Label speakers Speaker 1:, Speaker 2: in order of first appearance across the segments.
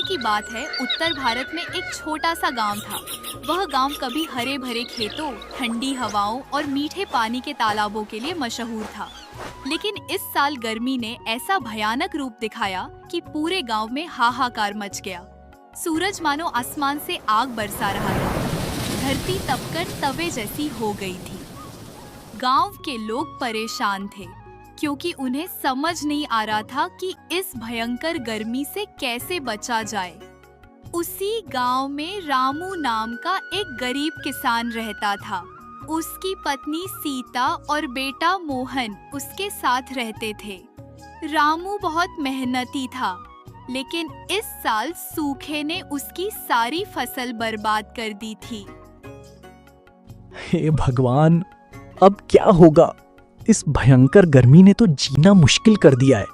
Speaker 1: की बात है, उत्तर भारत में एक छोटा सा गांव था। वह गांव कभी हरे भरे खेतों, ठंडी हवाओं और मीठे पानी के तालाबों के लिए मशहूर था। लेकिन इस साल गर्मी ने ऐसा भयानक रूप दिखाया कि पूरे गांव में हाहाकार मच गया। सूरज मानो आसमान से आग बरसा रहा था। धरती तपकर तवे जैसी हो गई थी। गांव के लोग परेशान थे क्योंकि उन्हें समझ नहीं आ रहा था कि इस भयंकर गर्मी से कैसे बचा जाए। उसी गांव में रामू नाम का एक गरीब किसान रहता था। उसकी पत्नी सीता और बेटा मोहन उसके साथ रहते थे। रामू बहुत मेहनती था, लेकिन इस साल सूखे ने उसकी सारी फसल बर्बाद कर दी थी।
Speaker 2: हे भगवान, अब क्या होगा? इस भयंकर गर्मी ने तो जीना मुश्किल कर दिया है।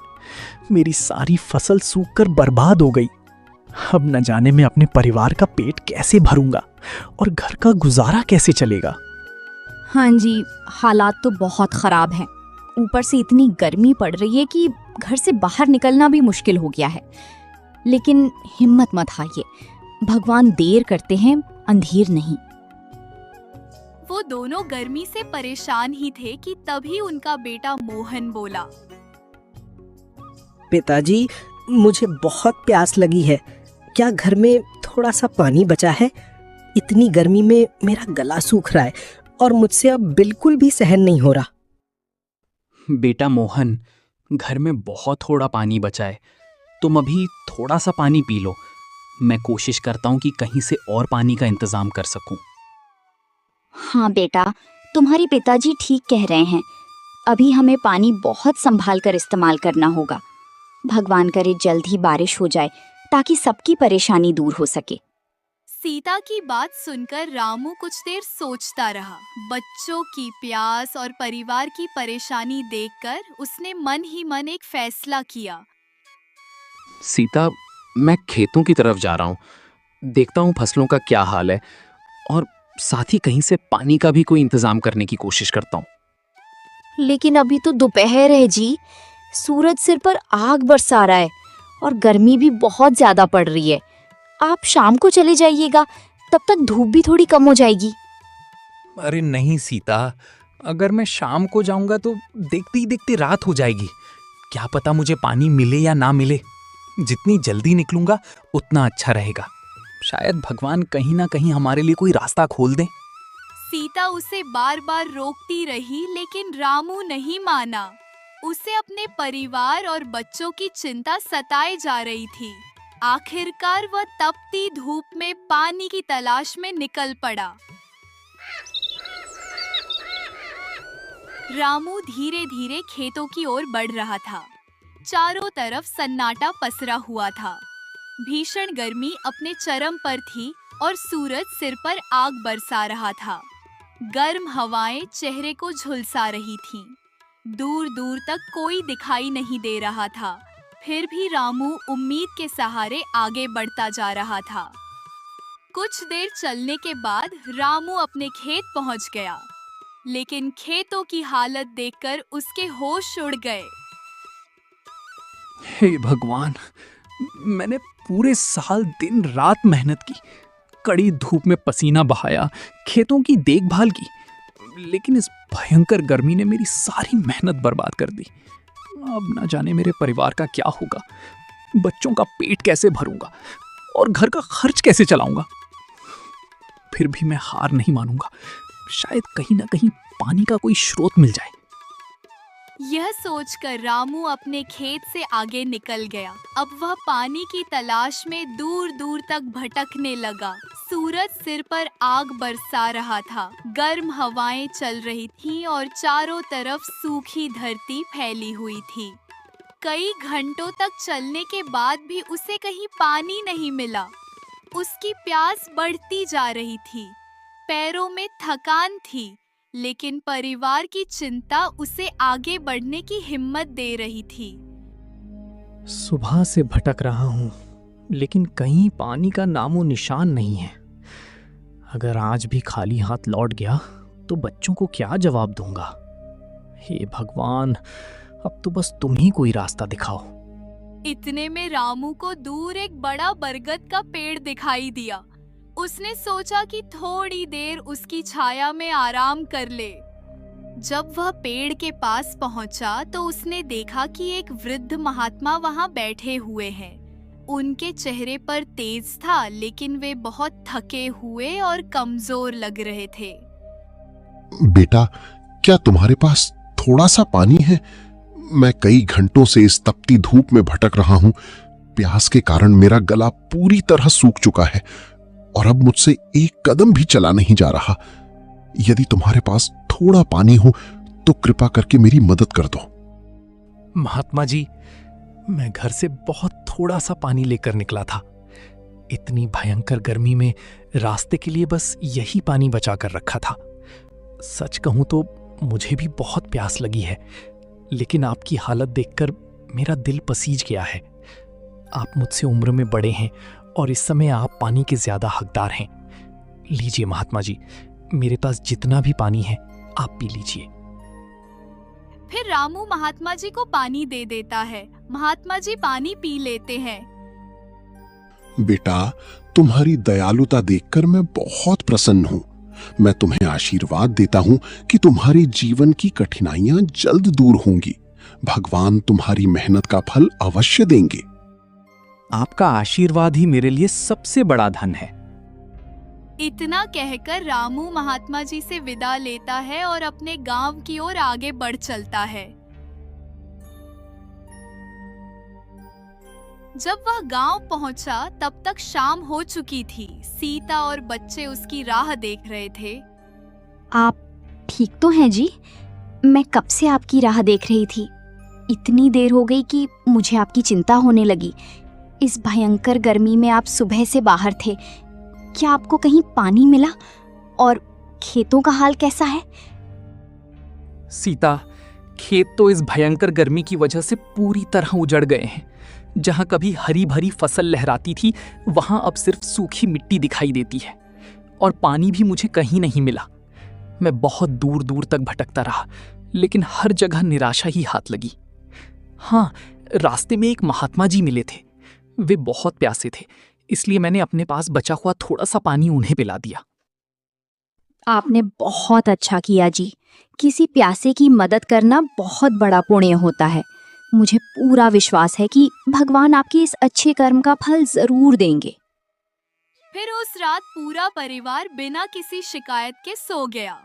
Speaker 2: मेरी सारी फसल सूखकर बर्बाद हो गई। अब न जाने मैं अपने परिवार का पेट कैसे भरूंगा और घर का गुजारा कैसे चलेगा।
Speaker 3: हाँ जी, हालात तो बहुत खराब हैं। ऊपर से इतनी गर्मी पड़ रही है कि घर से बाहर निकलना भी मुश्किल हो गया है। लेकिन हिम्मत मत हारिए, भगवान देर करते हैं, अंधेर नहीं।
Speaker 1: वो दोनों गर्मी से परेशान ही थे कि तभी उनका बेटा मोहन बोला,
Speaker 4: पिताजी, मुझे बहुत प्यास लगी है। क्या घर में थोड़ा सा पानी बचा है? इतनी गर्मी में मेरा गला सूख रहा है और मुझसे अब बिल्कुल भी सहन नहीं हो रहा।
Speaker 5: बेटा मोहन, घर में बहुत थोड़ा पानी बचा है। तुम अभी थोड़ा सा पानी पी लो। मैं कोशिश करता हूँ कि कहीं से और पानी का इंतजाम कर सकूं।
Speaker 3: हाँ बेटा, तुम्हारे पिताजी ठीक कह रहे हैं। अभी हमें पानी बहुत संभाल कर इस्तेमाल करना होगा। भगवान करे जल्द ही बारिश हो जाए ताकि सबकी परेशानी दूर हो सके।
Speaker 1: सीता की बात सुनकर रामू कुछ देर सोचता रहा। बच्चों की प्यास और परिवार की परेशानी देखकर उसने मन ही मन एक फैसला किया।
Speaker 5: सीता, मैं खेतों की तरफ जा रहा हूँ। देखता हूँ फसलों का क्या हाल है और साथ ही कहीं से पानी का भी कोई इंतजाम करने की कोशिश करता हूँ।
Speaker 3: लेकिन अभी तो दोपहर है जी, सूरज सिर पर आग बरसा रहा है और गर्मी भी बहुत ज्यादा पड़ रही है। आप शाम को चले जाइएगा, तब तक धूप भी थोड़ी कम हो जाएगी।
Speaker 6: अरे नहीं सीता, अगर मैं शाम को जाऊंगा तो देखते ही देखते रात हो जाएगी। क्या पता मुझे पानी मिले या ना मिले। जितनी जल्दी निकलूंगा उतना अच्छा रहेगा। शायद भगवान कहीं ना कहीं हमारे लिए कोई रास्ता खोल दे।
Speaker 1: सीता उसे बार बार रोकती रही, लेकिन रामू नहीं माना। उसे अपने परिवार और बच्चों की चिंता सताए जा रही थी। आखिरकार वह तपती धूप में पानी की तलाश में निकल पड़ा। रामू धीरे धीरे खेतों की ओर बढ़ रहा था। चारों तरफ सन्नाटा पसरा हुआ था। भीषण गर्मी अपने चरम पर थी और सूरज सिर पर आग बरसा रहा था। गर्म हवाएं चेहरे को झुलसा रही थीं। दूर दूर तक कोई दिखाई नहीं दे रहा था। फिर भी रामू उम्मीद के सहारे आगे बढ़ता जा रहा था। कुछ देर चलने के बाद रामू अपने खेत पहुंच गया, लेकिन खेतों की हालत देखकर उसके होश उड़ गए।
Speaker 2: हे भगवान, मैंने पूरे साल दिन रात मेहनत की, कड़ी धूप में पसीना बहाया, खेतों की देखभाल की, लेकिन इस भयंकर गर्मी ने मेरी सारी मेहनत बर्बाद कर दी। अब न जाने मेरे परिवार का क्या होगा, बच्चों का पेट कैसे भरूंगा और घर का खर्च कैसे चलाऊंगा। फिर भी मैं हार नहीं मानूंगा। शायद कहीं ना कहीं पानी का कोई स्रोत मिल जाए।
Speaker 1: यह सोचकर रामू अपने खेत से आगे निकल गया। अब वह पानी की तलाश में दूर दूर तक भटकने लगा। सूरज सिर पर आग बरसा रहा था। गर्म हवाएं चल रही थीं और चारों तरफ सूखी धरती फैली हुई थी। कई घंटों तक चलने के बाद भी उसे कहीं पानी नहीं मिला। उसकी प्यास बढ़ती जा रही थी। पैरों में थकान थी, लेकिन परिवार की चिंता उसे आगे बढ़ने की हिम्मत दे रही थी।
Speaker 2: सुबह से भटक रहा हूँ, लेकिन कहीं पानी का नामो निशान नहीं है। अगर आज भी खाली हाथ लौट गया तो बच्चों को क्या जवाब दूंगा। हे भगवान, अब तो बस तुम ही कोई रास्ता दिखाओ।
Speaker 1: इतने में रामू को दूर एक बड़ा बरगद का पेड़ दिखाई दिया। उसने सोचा कि थोड़ी देर उसकी छाया में आराम कर ले। जब वह पेड़ के पास पहुंचा तो उसने देखा कि एक वृद्ध महात्मा वहां बैठे हुए हैं। उनके चेहरे पर तेज था, लेकिन वे बहुत थके हुए और कमजोर लग रहे थे।
Speaker 7: बेटा, क्या तुम्हारे पास थोड़ा सा पानी है? मैं कई घंटों से इस तपती धूप में भटक रहा हूं। प्यास के कारण मेरा गला पूरी तरह सूख चुका है और अब मुझसे एक कदम भी चला नहीं जा रहा। यदि तुम्हारे पास थोड़ा पानी हो तो कृपा करके मेरी मदद कर दो।
Speaker 6: महात्मा जी, मैं घर से बहुत थोड़ा सा पानी लेकर निकला था। इतनी भयंकर गर्मी में रास्ते के लिए बस यही पानी बचा कर रखा था। सच कहूं तो मुझे भी बहुत प्यास लगी है, लेकिन आपकी हालत देखकर मेरा दिल पसीज गया है। आप मुझसे उम्र में बड़े हैं और इस समय आप पानी के ज्यादा हकदार हैं। लीजिए महात्मा जी, मेरे पास जितना भी पानी है आप पी लीजिए।
Speaker 1: फिर रामू महात्मा जी को पानी दे देता है। महात्मा जी पानी पी लेते हैं।
Speaker 7: बेटा, तुम्हारी दयालुता देखकर मैं बहुत प्रसन्न हूं। मैं तुम्हें आशीर्वाद देता हूं कि तुम्हारे जीवन की कठिनाइयां जल्द दूर होंगी। भगवान तुम्हारी मेहनत का फल अवश्य देंगे।
Speaker 2: आपका आशीर्वाद ही मेरे लिए सबसे बड़ा धन है।
Speaker 1: इतना कहकर रामू महात्मा जी से विदा लेता है और अपने गांव की ओर आगे बढ़ चलता है। जब वह गांव पहुंचा तब तक शाम हो चुकी थी। सीता और बच्चे उसकी राह देख रहे थे।
Speaker 3: आप ठीक तो हैं जी? मैं कब से आपकी राह देख रही थी। इतनी देर हो गई कि मुझे आपकी चिंता होने लगी। इस भयंकर गर्मी में आप सुबह से बाहर थे। क्या आपको कहीं पानी मिला? और खेतों का हाल कैसा है?
Speaker 2: सीता, खेत तो इस भयंकर गर्मी की वजह से पूरी तरह उजड़ गए हैं। जहां कभी हरी भरी फसल लहराती थी, वहां अब सिर्फ सूखी मिट्टी दिखाई देती है और पानी भी मुझे कहीं नहीं मिला। मैं बहुत दूर दूर तक भटकता रहा, लेकिन हर जगह निराशा ही हाथ लगी। हाँ, रास्ते में एक महात्मा जी मिले थे। वे बहुत प्यासे थे, इसलिए मैंने अपने पास बचा हुआ थोड़ा सा पानी उन्हें पिला दिया।
Speaker 3: आपने बहुत अच्छा किया जी। किसी प्यासे की मदद करना बहुत बड़ा पुण्य होता है। मुझे पूरा विश्वास है कि भगवान आपके इस अच्छे कर्म का फल जरूर देंगे।
Speaker 1: फिर उस रात पूरा परिवार बिना किसी शिकायत के सो गया।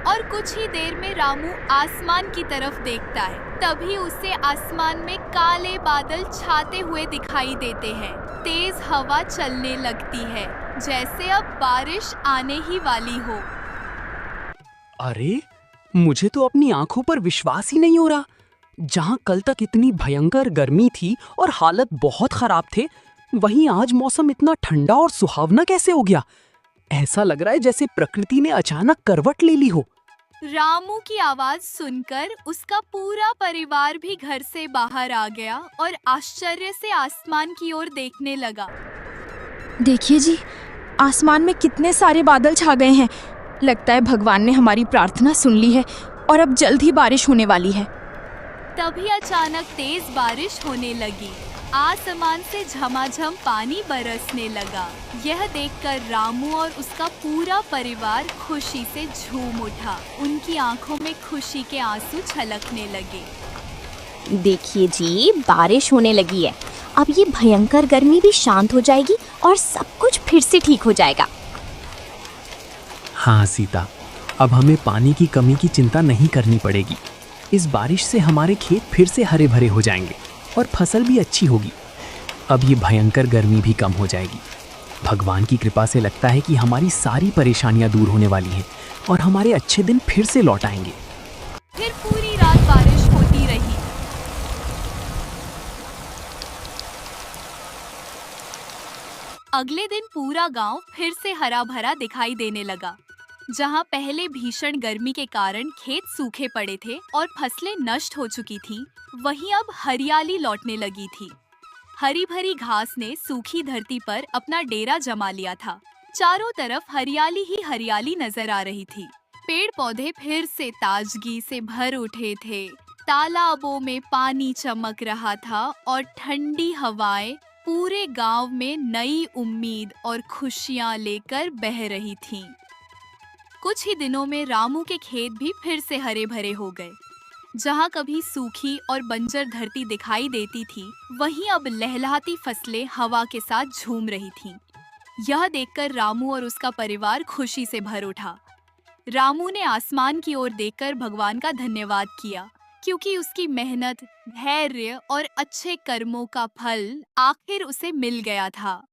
Speaker 1: और कुछ ही देर में रामू आसमान की तरफ देखता है। तभी उसे आसमान में काले बादल छाते हुए दिखाई देते हैं। तेज हवा चलने लगती है, जैसे अब बारिश आने ही वाली हो।
Speaker 2: अरे, मुझे तो अपनी आंखों पर विश्वास ही नहीं हो रहा। जहां कल तक इतनी भयंकर गर्मी थी और हालत बहुत खराब थे, वहीं आज मौसम इतना ठंडा और सुहावना कैसे हो गया? ऐसा लग रहा है जैसे प्रकृति ने अचानक करवट ले ली हो।
Speaker 1: रामू की आवाज सुनकर उसका पूरा परिवार भी घर से बाहर आ गया और आश्चर्य से आसमान की ओर देखने लगा।
Speaker 8: देखिए जी, आसमान में कितने सारे बादल छा गए हैं। लगता है भगवान ने हमारी प्रार्थना सुन ली है और अब जल्द ही बारिश होने वाली है।
Speaker 1: तभी अचानक तेज बारिश होने लगी। आसमान से झमाझम पानी बरसने लगा। यह देखकर रामू और उसका पूरा परिवार खुशी से झूम उठा। उनकी आंखों में खुशी के आंसू छलकने लगे।
Speaker 3: देखिए जी, बारिश होने लगी है। अब ये भयंकर गर्मी भी शांत हो जाएगी और सब कुछ फिर से ठीक हो जाएगा।
Speaker 2: हाँ सीता, अब हमें पानी की कमी की चिंता नहीं करनी पड़ेगी। इस बारिश से हमारे खेत फिर से हरे भरे हो जाएंगे और फसल भी अच्छी होगी। अब ये भयंकर गर्मी भी कम हो जाएगी। भगवान की कृपा से लगता है कि हमारी सारी परेशानियां दूर होने वाली हैं और हमारे अच्छे दिन फिर से लौट आएंगे।
Speaker 1: फिर पूरी रात बारिश होती रही। अगले दिन पूरा गांव फिर से हरा भरा दिखाई देने लगा। जहां पहले भीषण गर्मी के कारण खेत सूखे पड़े थे और फसलें नष्ट हो चुकी थीं, वहीं अब हरियाली लौटने लगी थी। हरी भरी घास ने सूखी धरती पर अपना डेरा जमा लिया था। चारों तरफ हरियाली ही हरियाली नजर आ रही थी। पेड़ पौधे फिर से ताजगी से भर उठे थे। तालाबों में पानी चमक रहा था और ठंडी हवाएं पूरे गांव में नई उम्मीद और खुशियां लेकर बह रही थीं। कुछ ही दिनों में रामू के खेत भी फिर से हरे भरे हो गए। जहां कभी सूखी और बंजर धरती दिखाई देती थी, वहीं अब लहलहाती फसलें हवा के साथ झूम रही थीं। यह देखकर रामू और उसका परिवार खुशी से भर उठा। रामू ने आसमान की ओर देखकर भगवान का धन्यवाद किया, क्योंकि उसकी मेहनत, धैर्य और अच्छे कर्मों का फल आखिर उसे मिल गया था।